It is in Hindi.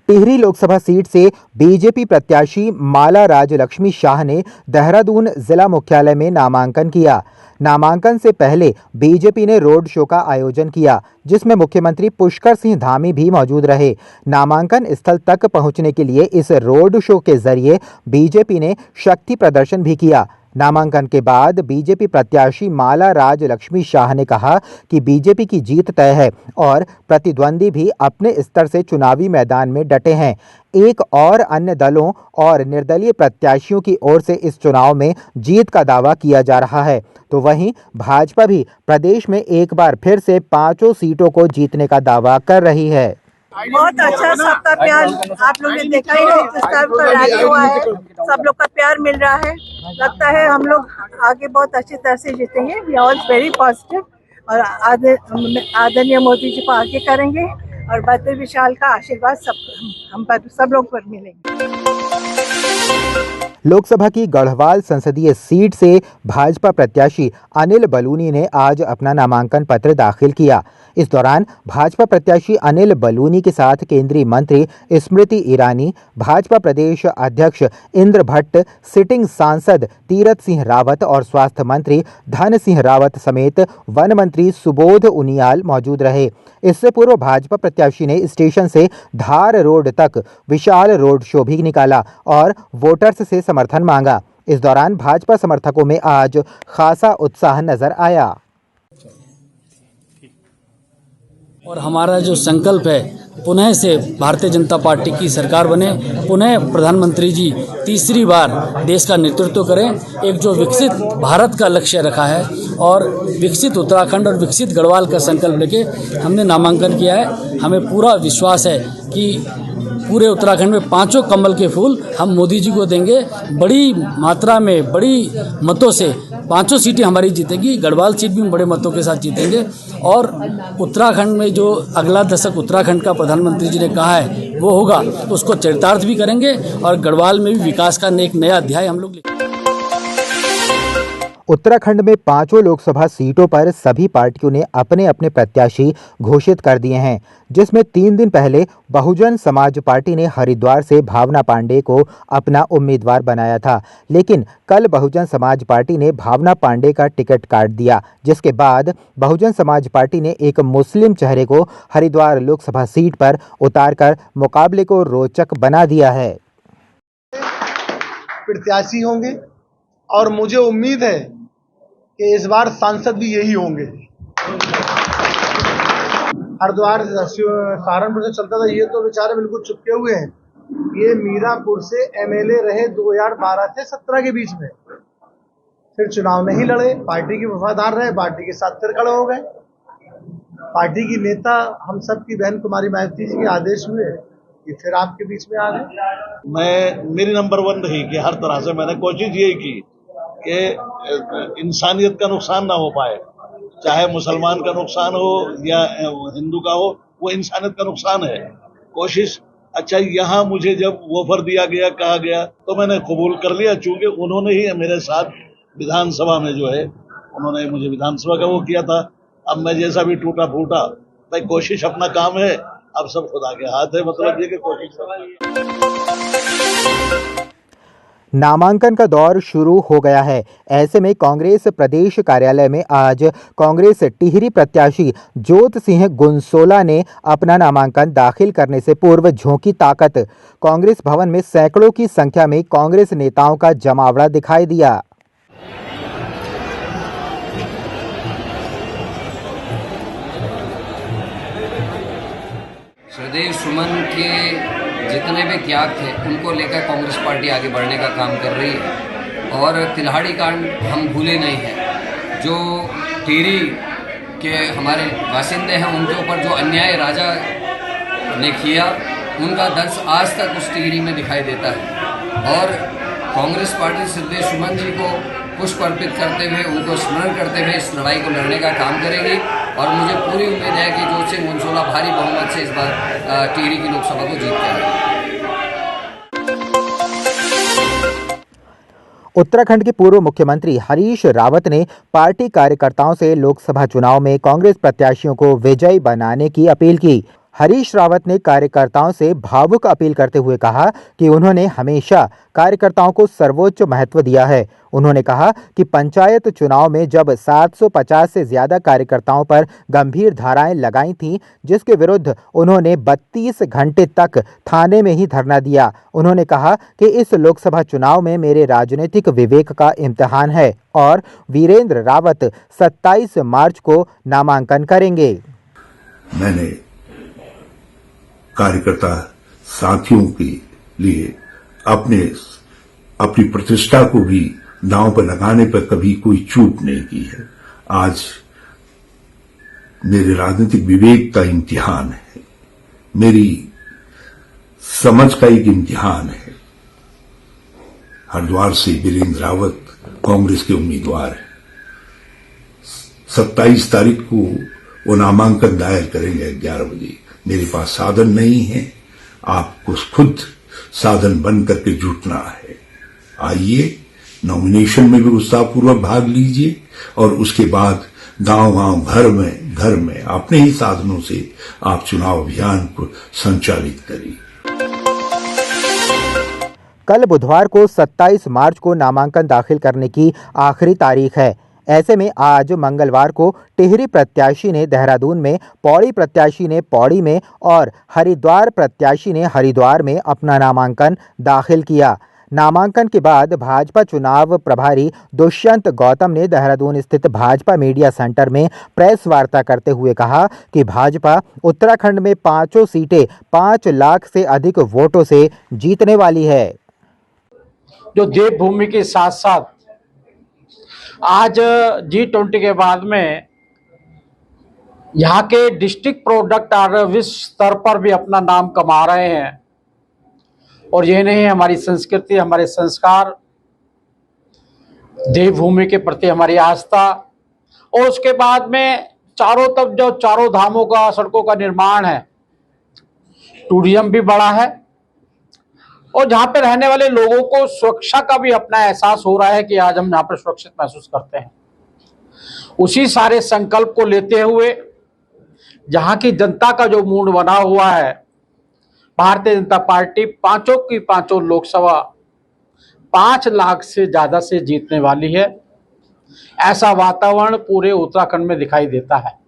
टिहरी लोकसभा सीट से बीजेपी प्रत्याशी माला राजलक्ष्मी शाह ने देहरादून जिला मुख्यालय में नामांकन किया। नामांकन से पहले बीजेपी ने रोड शो का आयोजन किया, जिसमें मुख्यमंत्री पुष्कर सिंह धामी भी मौजूद रहे। नामांकन स्थल तक पहुंचने के लिए इस रोड शो के जरिए बीजेपी ने शक्ति प्रदर्शन भी किया। नामांकन के बाद बीजेपी प्रत्याशी माला राजलक्ष्मी शाह ने कहा कि बीजेपी की जीत तय है और प्रतिद्वंदी भी अपने स्तर से चुनावी मैदान में डटे हैं। एक और अन्य दलों और निर्दलीय प्रत्याशियों की ओर से इस चुनाव में जीत का दावा किया जा रहा है, तो वहीं भाजपा भी प्रदेश में एक बार फिर से 5 सीटों को जीतने का दावा कर रही है। बहुत अच्छा सबका प्यार आप लोग ने देखा ही है, जिस टाइप का रैली हुआ है, सब लोग का प्यार मिल रहा है। लगता है हम लोग आगे बहुत अच्छी तरह से जीतेंगे। वी आर वेरी पॉजिटिव और आदरणीय मोदी जी को आगे करेंगे और बद्र विशाल का आशीर्वाद हम पर सब लोग पर मिलेंगे। लोकसभा की गढ़वाल संसदीय सीट से भाजपा प्रत्याशी अनिल बलूनी ने आज अपना नामांकन पत्र दाखिल किया। इस दौरान भाजपा प्रत्याशी अनिल बलूनी के साथ केंद्रीय मंत्री स्मृति ईरानी, भाजपा प्रदेश अध्यक्ष इंद्र भट्ट, सिटिंग सांसद तीरथ सिंह रावत और स्वास्थ्य मंत्री धन सिंह रावत समेत वन मंत्री सुबोध उनियाल मौजूद रहे। इससे पूर्व भाजपा प्रत्याशी ने स्टेशन से धार रोड तक विशाल रोड शो भी निकाला और वोटर्स से समर्थन मांगा। इस दौरान भाजपा समर्थकों में आज खासा उत्साह नजर आया। और हमारा जो संकल्प है पुनः से भारतीय जनता पार्टी की सरकार बने, पुनः प्रधानमंत्री जी तीसरी बार देश का नेतृत्व करें। एक जो विकसित भारत का लक्ष्य रखा है और विकसित उत्तराखंड और विकसित गढ़वाल का संकल्प लेके हमने नामांकन किया है। हमें पूरा विश्वास है कि पूरे उत्तराखंड में 5 कमल के फूल हम मोदी जी को देंगे। बड़ी मात्रा में बड़ी मतों से 5 सीटें हमारी जीतेगी। गढ़वाल सीट भी बड़े मतों के साथ जीतेंगे और उत्तराखंड में जो अगला दशक उत्तराखंड का प्रधानमंत्री जी ने कहा है वो होगा, उसको चरितार्थ भी करेंगे और गढ़वाल में भी विकास का एक नया अध्याय हम लोग लिखेंगे। उत्तराखंड में 5 लोकसभा सीटों पर सभी पार्टियों ने अपने अपने प्रत्याशी घोषित कर दिए हैं, जिसमें 3 दिन पहले बहुजन समाज पार्टी ने हरिद्वार से भावना पांडे को अपना उम्मीदवार बनाया था, लेकिन कल बहुजन समाज पार्टी ने भावना पांडे का टिकट काट दिया, जिसके बाद बहुजन समाज पार्टी ने एक मुस्लिम चेहरे को हरिद्वार लोकसभा सीट पर उतारकर मुकाबले को रोचक बना दिया है। प्रत्याशी होंगे और मुझे उम्मीद है कि इस बार सांसद भी यही होंगे। हरिद्वार सहारनपुर से चलता था, ये तो बेचारे बिल्कुल चुपके हुए हैं। ये मीरापुर से एमएलए रहे 2012 से 17 के बीच में, फिर चुनाव नहीं लड़े, पार्टी के वफादार रहे, पार्टी के साथ फिर खड़े हो गए। पार्टी की नेता हम सब की बहन कुमारी मायावती जी के आदेश हुए कि फिर आपके बीच में आ गए। मेरी नंबर 1 रही कि हर तरह से मैंने कोशिश यही की कि इंसानियत का नुकसान ना हो पाए, चाहे मुसलमान का नुकसान हो या हिंदू का हो, वो इंसानियत का नुकसान है। कोशिश अच्छा, यहाँ मुझे जब ऑफर दिया गया, कहा गया, तो मैंने कबूल कर लिया। चूंकि उन्होंने ही मेरे साथ विधानसभा में जो है, उन्होंने मुझे विधानसभा का वो किया था। अब मैं जैसा भी टूटा फूटा, भाई कोशिश अपना काम है, अब सब खुदा के हाथ है। मतलब ये कि कोशिश नामांकन का दौर शुरू हो गया है। ऐसे में कांग्रेस प्रदेश कार्यालय में आज कांग्रेस टिहरी प्रत्याशी जोत सिंह गुनसोला ने अपना नामांकन दाखिल करने से पूर्व झोंकी ताकत। कांग्रेस भवन में सैकड़ों की संख्या में कांग्रेस नेताओं का जमावड़ा दिखाई दिया। श्रद्धेय सुमन के जितने भी त्याग थे उनको लेकर कांग्रेस पार्टी आगे बढ़ने का काम कर रही है और तिल्हाड़ी कांड हम भूले नहीं हैं। जो टिहरी के हमारे बासिंदे हैं उनके ऊपर जो अन्याय राजा ने किया, उनका दर्श आज तक उस टिहरी में दिखाई देता है और कांग्रेस पार्टी श्रद्धेय सुमन जी को पुष्प अर्पित करते हुए, उनको स्मरण करते हुए इस लड़ाई को लड़ने का काम करेगी और मुझे पूरी उम्मीद है कि जोत सिंह गुनसोला भारी बहुमत से इस बार टिहरी की लोकसभा को जीत जाएगी। उत्तराखंड के पूर्व मुख्यमंत्री हरीश रावत ने पार्टी कार्यकर्ताओं से लोकसभा चुनाव में कांग्रेस प्रत्याशियों को विजयी बनाने की अपील की। हरीश रावत ने कार्यकर्ताओं से भावुक अपील करते हुए कहा कि उन्होंने हमेशा कार्यकर्ताओं को सर्वोच्च महत्व दिया है। उन्होंने कहा कि पंचायत चुनाव में जब 750 से ज्यादा कार्यकर्ताओं पर गंभीर धाराएं लगाई थीं, जिसके विरुद्ध उन्होंने 32 घंटे तक थाने में ही धरना दिया। उन्होंने कहा कि इस लोकसभा चुनाव में मेरे राजनीतिक विवेक का इम्तिहान है और वीरेंद्र रावत 27 मार्च को नामांकन करेंगे। मैंने कार्यकर्ता साथियों के लिए अपनी प्रतिष्ठा को भी दांव पर लगाने पर कभी कोई चूक नहीं की है। आज मेरे राजनीतिक विवेक का इम्तिहान है, मेरी समझ का एक इम्तिहान है। हरिद्वार से वीरेंद्र रावत कांग्रेस के उम्मीदवार हैं। 27 तारीख को वो नामांकन दायर करेंगे 11 बजे। मेरे पास साधन नहीं है, आपको खुद साधन बन करके जुटना है। आइए, नॉमिनेशन में भी उत्साहपूर्वक भाग लीजिए और उसके बाद गांव-गांव, घर में अपने ही साधनों से आप चुनाव अभियान को संचालित करिए। कल बुधवार को 27 मार्च को नामांकन दाखिल करने की आखिरी तारीख है। ऐसे में आज मंगलवार को टिहरी प्रत्याशी ने देहरादून में, पौड़ी प्रत्याशी ने पौड़ी में और हरिद्वार प्रत्याशी ने हरिद्वार में अपना नामांकन दाखिल किया। नामांकन के बाद भाजपा चुनाव प्रभारी दुष्यंत गौतम ने देहरादून स्थित भाजपा मीडिया सेंटर में प्रेस वार्ता करते हुए कहा कि भाजपा उत्तराखंड में 5 सीटें 5 लाख से अधिक वोटों से जीतने वाली है। जो देवभूमि के साथ साथ आज G20 के बाद में यहाँ के डिस्ट्रिक्ट प्रोडक्ट और विश्व स्तर पर भी अपना नाम कमा रहे हैं। और ये नहीं, हमारी संस्कृति, हमारे संस्कार, देवभूमि के प्रति हमारी आस्था, और उसके बाद में चारों तरफ जो चारों धामों का, सड़कों का निर्माण है, टूरिज्म भी बढ़ा है और जहाँ पे रहने वाले लोगों को सुरक्षा का भी अपना एहसास हो रहा है कि आज हम यहाँ पर सुरक्षित महसूस करते हैं। उसी सारे संकल्प को लेते हुए जहाँ की जनता का जो मूड बना हुआ है, भारतीय जनता पार्टी पांचों की पांचों लोकसभा 5 लाख से ज्यादा से जीतने वाली है। ऐसा वातावरण पूरे उत्तराखंड में दिखाई देता है।